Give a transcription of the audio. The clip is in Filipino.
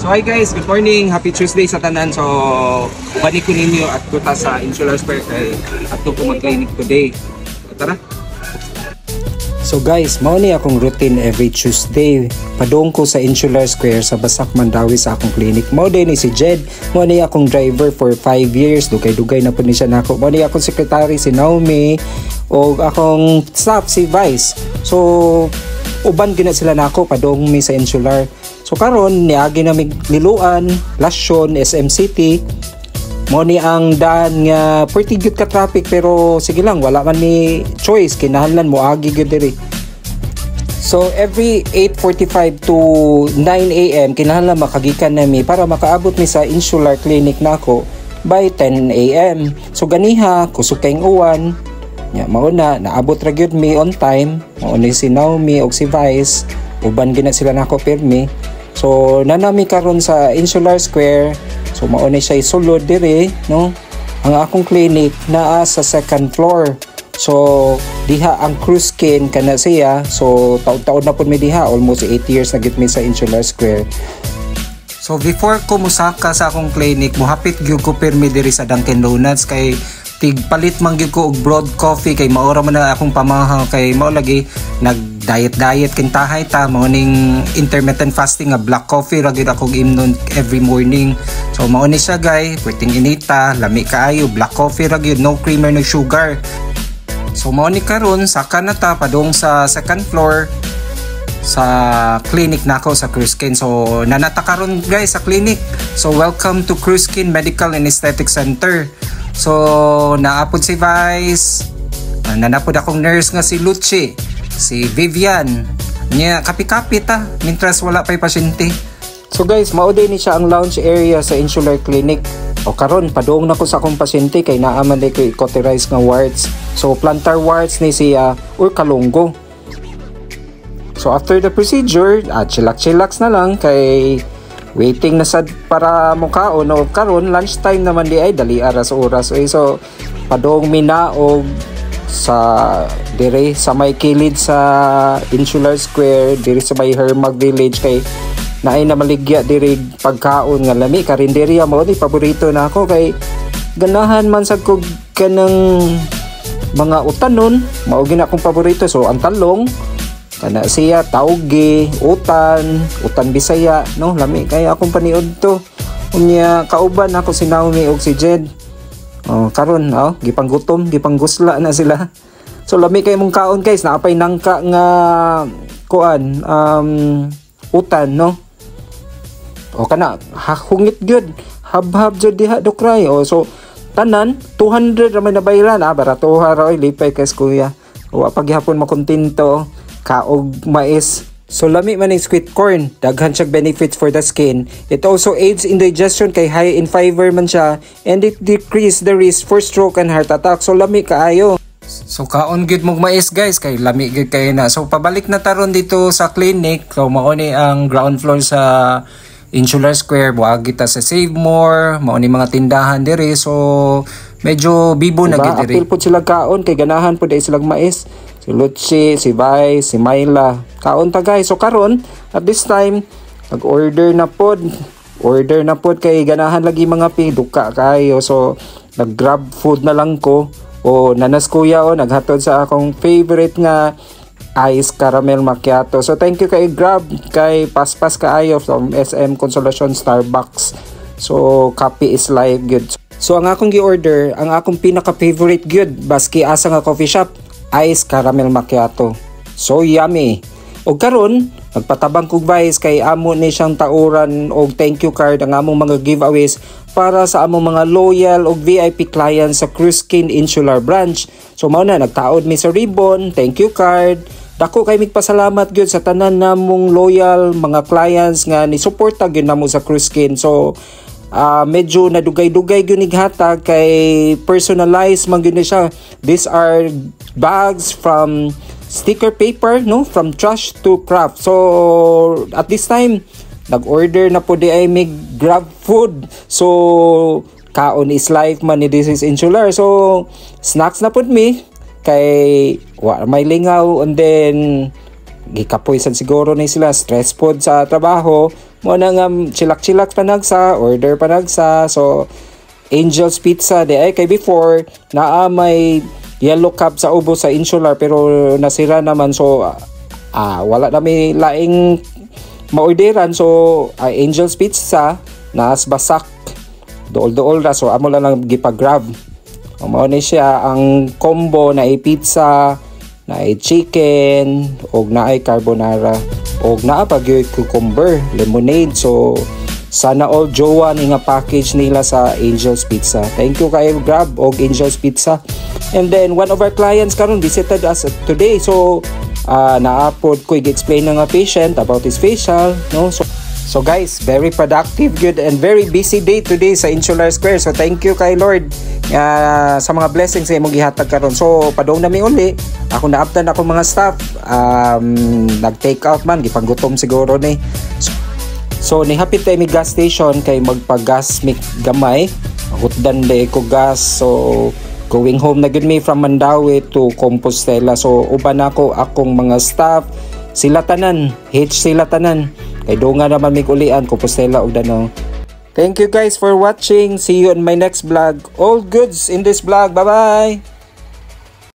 So hi guys, good morning. Happy Tuesday sa tanan. So balik ko ninyo at tuta sa Insular Square kay ato ko mag-clinic today. Tara. So guys, mao ni akong routine every Tuesday. Padung ko sa Insular Square sa Basak Mandawi sa akong clinic. Mao din ni si Jed. Mao ni akong driver for 5 years. Dugay-dugay na po ni siya nako. Mao ni akong secretary si Naomi o akong staff si Vice. So uban gina sila nako padung mi sa Insular. So karon niagi na mig Liloan, Lasyon, SM City. Mo ni ang daan nga pretty good ka traffic pero sige lang wala man ni choice kinahanglan mo agi gyud diri. So every 8:45 to 9 AM kinahanglan makagikan nami para makaabot mi sa Insular Clinic nako by 10 AM. So ganiha kusog kayong uwan. Nya mao na naabot ra gyud mi on time. Mao ni si Naomi og si Vice uban gina sila nako pirmi. So nanami karon sa Insular Square. So mao ni siya isulod dire, no? Ang akong clinic naa sa second floor. So diha ang Cruise Skin kana siya. So taon-taon na pud mi diha, almost 8 years na gid mi sa Insular Square. So before ko musaka sa akong clinic, muhapit gyud ko pirmi diri sa Dunkin Donuts kay tigpalit man gyud ko og broad coffee kay maora man na akong pamahaw kay mao lagi nag diet kin tahay ta mao ning intermittent fasting nga black coffee ra gyud ako imnon every morning. So mao ni siya guys, pwedeng inita, lami kaayo, black coffee ra gyud, no creamer no sugar. So mao ni karon saka na ta padung sa second floor sa clinic nako sa Cruise Skin. So nanata karon guys sa clinic. So welcome to Cruise Skin Medical and Aesthetic Center. So naapod si Vice, nanapod akong nurse nga si Luchi, si Vivian, niya kapi-kapi ta, mintras wala pa'y pasyente. So guys, mauday ni siya ang lounge area sa Insular Clinic. O karon padung na ko sa akong pasyente kay naaman day ko i-cauterize nga warts. So plantar warts ni siya or kalunggo. So after the procedure, chillax na lang kay waiting na sad para mukaon o karon lunchtime naman di ay dali aras oras. So padung minaog sa dire sa may kilid sa Insular Square, dire sa may Hermag Village kay naay na maligya dire pagkaon nga lami karinderya mao ni paborito na ako kay ganahan man sad ko kanang mga utanon mao gina akong paborito. So ang talong kana siya tauge, utan Bisaya, no lami kaya akong paniod to. Unya kauban ako si Naomi og si Jed. Karon gipanggutom, gipanggusla na sila. So lami kay mong kaon guys, naapay nangka nga kuan utan, no. O kana hungit gyud, habhab jud diha dokray. So tanan 200 ra may nabayran, barato ra oy lipay kay kuya. Wa paghapon makontento kaog mais. So lami man ng sweet corn, daghan siyang benefits for the skin. It also aids in digestion kay high in fiber man siya and it decrease the risk for stroke and heart attack. So lami kaayo. So kaon gyud mong mais guys kay lami gyud kay na. So pabalik na taron dito sa clinic. So mao ni ang ground floor sa Insular Square, buag kita sa Save More, mao ni mga tindahan dire. So medyo bibo na gyud dire. Apil pud sila kaon kay ganahan pud ay silang mais. Si Luchi, si Vice, si Myla. Kaon ta guys. So karon at this time nag-order na pod. Order na pod kay ganahan lagi mga duka kayo. So nag-grab food na lang ko. O nanas kuya naghatod sa akong favorite nga ice caramel macchiato. So thank you kay Grab kay paspas kaayo from SM Consolacion Starbucks. So copy is live good. So ang akong gi-order, ang akong pinaka favorite good baski asa nga coffee shop, ice caramel macchiato. So yummy. Og karon nagpatabang kog Vice kay amo ni siyang tauran og thank you card ang among mga giveaways para sa among mga loyal og VIP clients sa Cruise Skin Insular branch. So mao na nagtaod mi sa ribbon, thank you card. Dako kay migpasalamat gyud sa tanan namong loyal mga clients nga ni suporta gyud namo sa Cruise Skin. So medyo nadugay-dugay gyud hatag kay personalized man gyud siya. These are bags from sticker paper, no, from trash to craft. So at this time nag-order na po di ay may grab food. So kaon is life man ni This is Insular. So snacks na pud mi kay may lingaw and then gikapoy sad siguro ni sila, stress pod sa trabaho. mo na nga chilak-chilak panagsa, order panagsa. So Angel's Pizza di ay kay before naa may yellow cup sa ubo sa Insular pero nasira naman, so wala na may laing maorderan. So Angel's Pizza naas basak dool ra, so amo lang gipag-grab. Mao ni siya ang combo na pizza, na chicken, og na carbonara, og naa pa gyud cucumber, lemonade. So sana all jowa ni nga package nila sa Angel's Pizza. Thank you kay Grab og Angel's Pizza. And then one of our clients karon visited us today. So naapod ko i-explain nga patient about his facial, no? So guys, very productive, good and very busy day today sa Insular Square. So thank you kay Lord sa mga blessings sa imong gihatag karon. So padong nami uli, ako naaptan ako mga staff, nag-take out man, gipanggutom siguro ni. So nihapit tayo may gas station kay magpa-gas mic gamay. Hutdan de ko gas. So going home na gud mi from Mandawi to Compostela. So uban ako akong mga staff, sila tanan, sila tanan. Kay dunga naman mig ulian Compostela ug Danau. Thank you guys for watching. See you on my next vlog. All goods in this vlog. Bye-bye.